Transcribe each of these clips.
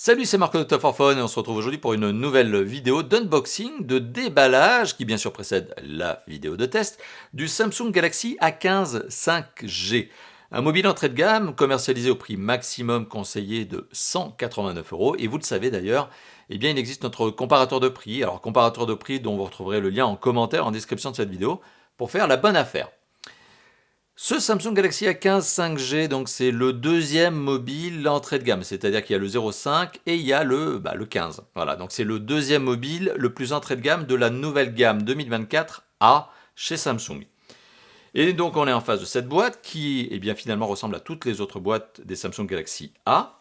Salut, c'est Marco de Top for Phone et on se retrouve aujourd'hui pour une nouvelle vidéo d'unboxing, de déballage qui bien sûr précède la vidéo de test du Samsung Galaxy A15 5G. Un mobile entrée de gamme commercialisé au prix maximum conseillé de 189 euros. Et vous le savez d'ailleurs, eh bien il existe notre comparateur de prix. Alors comparateur de prix dont vous retrouverez le lien en commentaire en description de cette vidéo pour faire la bonne affaire. Ce Samsung Galaxy A15 5G, donc c'est le deuxième mobile entrée de gamme, c'est-à-dire qu'il y a le 0,5 et il y a le 15. Voilà, donc c'est le deuxième mobile le plus entrée de gamme de la nouvelle gamme 2024 A chez Samsung. Et donc on est en face de cette boîte qui eh bien, finalement ressemble à toutes les autres boîtes des Samsung Galaxy A.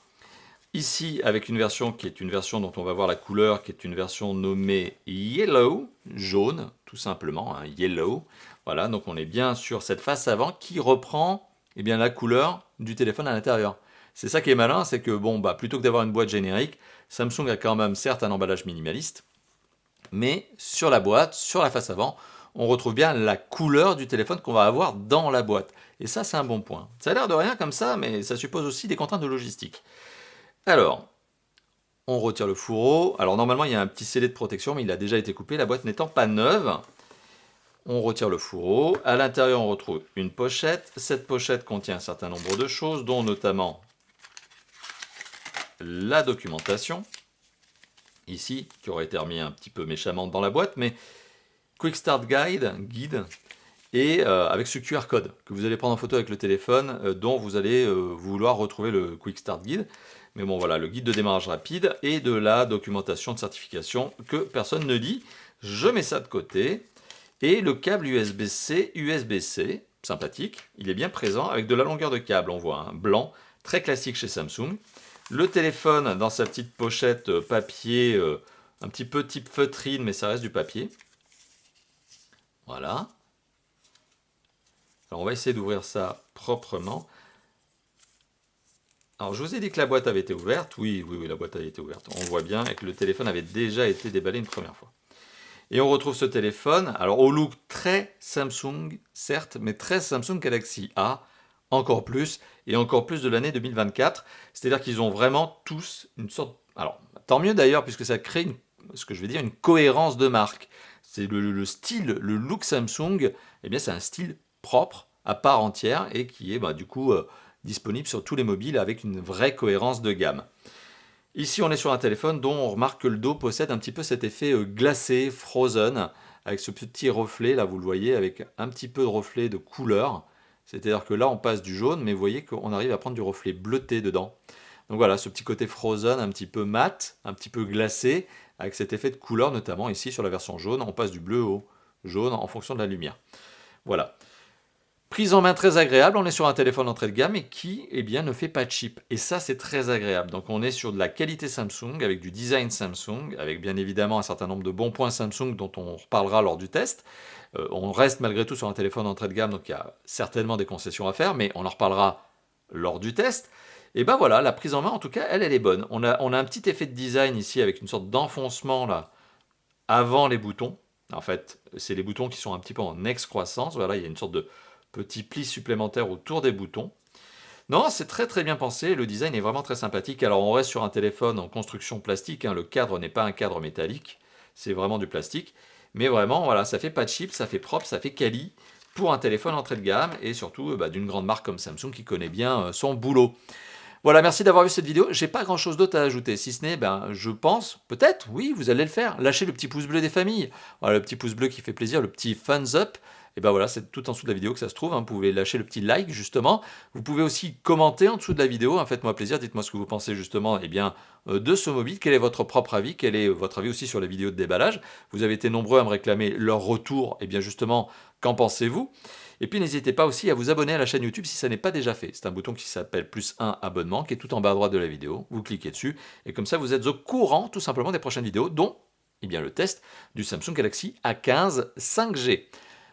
Ici avec une version qui est une version dont on va voir la couleur, qui est une version nommée Yellow, jaune tout simplement, hein, Yellow. Voilà, donc on est bien sur cette face avant qui reprend eh bien, la couleur du téléphone à l'intérieur. C'est ça qui est malin, c'est que bon, plutôt que d'avoir une boîte générique, Samsung a quand même certes un emballage minimaliste, mais sur la boîte, sur la face avant, on retrouve bien la couleur du téléphone qu'on va avoir dans la boîte. Et ça, c'est un bon point. Ça a l'air de rien comme ça, mais ça suppose aussi des contraintes de logistique. Alors, on retire le fourreau. Alors normalement, il y a un petit scellé de protection, mais il a déjà été coupé, la boîte n'étant pas neuve. On retire le fourreau. À l'intérieur, on retrouve une pochette. Cette pochette contient un certain nombre de choses, dont notamment la documentation. Ici, qui aurait été remis un petit peu méchamment dans la boîte, mais Quick Start guide, et avec ce QR code que vous allez prendre en photo avec le téléphone, dont vous allez vouloir retrouver le Quick Start Guide. Mais bon voilà, le guide de démarrage rapide et de la documentation de certification que personne ne lit. Je mets ça de côté. Et le câble USB-C, USB-C, sympathique, il est bien présent avec de la longueur de câble, on voit, un blanc, très classique chez Samsung. Le téléphone dans sa petite pochette papier, un petit peu type feutrine, mais ça reste du papier. Voilà. Alors on va essayer d'ouvrir ça proprement. Alors je vous ai dit que la boîte avait été ouverte. Oui, la boîte a été ouverte. On voit bien et que le téléphone avait déjà été déballé une première fois. Et on retrouve ce téléphone, alors au look très Samsung, certes, mais très Samsung Galaxy A, encore plus, et encore plus de l'année 2024. C'est-à-dire qu'ils ont vraiment tous une sorte... Alors, tant mieux d'ailleurs, puisque ça crée, ce que je vais dire, une cohérence de marque. C'est le style, le look Samsung, eh bien c'est un style propre, à part entière, et qui est du coup disponible sur tous les mobiles avec une vraie cohérence de gamme. Ici, on est sur un téléphone dont on remarque que le dos possède un petit peu cet effet glacé, frozen, avec ce petit reflet, là vous le voyez, avec un petit peu de reflet de couleur. C'est-à-dire que là, on passe du jaune, mais vous voyez qu'on arrive à prendre du reflet bleuté dedans. Donc voilà, ce petit côté frozen, un petit peu mat, un petit peu glacé, avec cet effet de couleur, notamment ici sur la version jaune, on passe du bleu au jaune en fonction de la lumière. Voilà. Prise en main très agréable, on est sur un téléphone entrée de gamme et qui ne fait pas de chip. Et ça, c'est très agréable. Donc on est sur de la qualité Samsung, avec du design Samsung, avec bien évidemment un certain nombre de bons points Samsung dont on reparlera lors du test. On reste malgré tout sur un téléphone entrée de gamme, donc il y a certainement des concessions à faire, mais on en reparlera lors du test. Et ben voilà, la prise en main, en tout cas, elle est bonne. On a un petit effet de design ici, avec une sorte d'enfoncement là, avant les boutons. En fait, c'est les boutons qui sont un petit peu en excroissance. Voilà, il y a une sorte de petit pli supplémentaire autour des boutons. Non, c'est très très bien pensé, le design est vraiment très sympathique. Alors on reste sur un téléphone en construction plastique, hein. Le cadre n'est pas un cadre métallique, c'est vraiment du plastique. Mais vraiment, voilà, ça fait pas de chip, ça fait propre, ça fait quali pour un téléphone entrée de gamme et surtout d'une grande marque comme Samsung qui connaît bien son boulot. Voilà, merci d'avoir vu cette vidéo. J'ai pas grand chose d'autre à ajouter, si ce n'est, je pense, peut-être, oui, vous allez le faire. Lâchez le petit pouce bleu des familles. Voilà, le petit pouce bleu qui fait plaisir, le petit thumbs up. Et ben voilà, c'est tout en dessous de la vidéo que ça se trouve, hein. Vous pouvez lâcher le petit like, justement. Vous pouvez aussi commenter en dessous de la vidéo, hein. Faites-moi plaisir, dites-moi ce que vous pensez, justement, de ce mobile. Quel est votre propre avis? Quel est votre avis aussi sur les vidéos de déballage? Vous avez été nombreux à me réclamer leur retour. Et bien, justement, qu'en pensez-vous? Et puis n'hésitez pas aussi à vous abonner à la chaîne YouTube si ça n'est pas déjà fait. C'est un bouton qui s'appelle +1 abonnement, qui est tout en bas à droite de la vidéo. Vous cliquez dessus, et comme ça vous êtes au courant tout simplement des prochaines vidéos, dont le test du Samsung Galaxy A15 5G.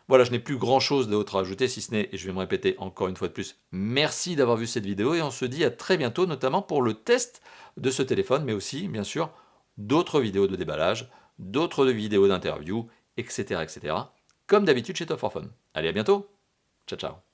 Voilà, je n'ai plus grand chose d'autre à ajouter, si ce n'est, et je vais me répéter encore une fois de plus, merci d'avoir vu cette vidéo, et on se dit à très bientôt, notamment pour le test de ce téléphone, mais aussi, bien sûr, d'autres vidéos de déballage, d'autres vidéos d'interview, etc., etc., comme d'habitude chez Top for Phone. Allez, à bientôt. Ciao, ciao.